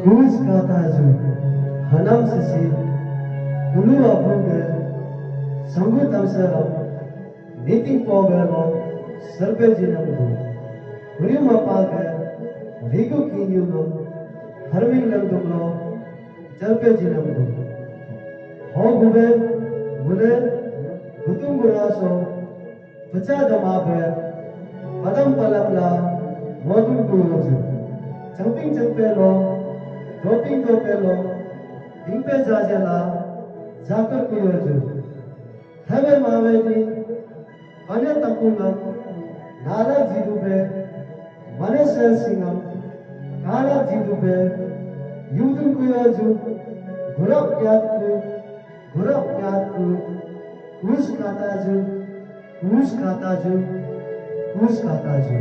Who's Kataju, Hanam Sisi, Gulu Abuga, Sangu Tamsaram, Meeting Pogamo, Serpejinamu, Urima Paga, Rigo Kinyumo, Harving Landumo, Serpejinamu, Hogube, Mule, Gutunguraso, Pachadamabe, Padam Palabla, Modun Guruju, Jumping Champelo, Dropping Topelo, Impe Jajala, Zakar Kuyoju, Heaven Mavedi, Pane Takunam, Nala Jidube, Manesel Singam, Kala Jidube, Yudun Kuyoju, Gurap Yatku, Kus Kataju, Kus Kataju, Kus Kataju.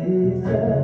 He said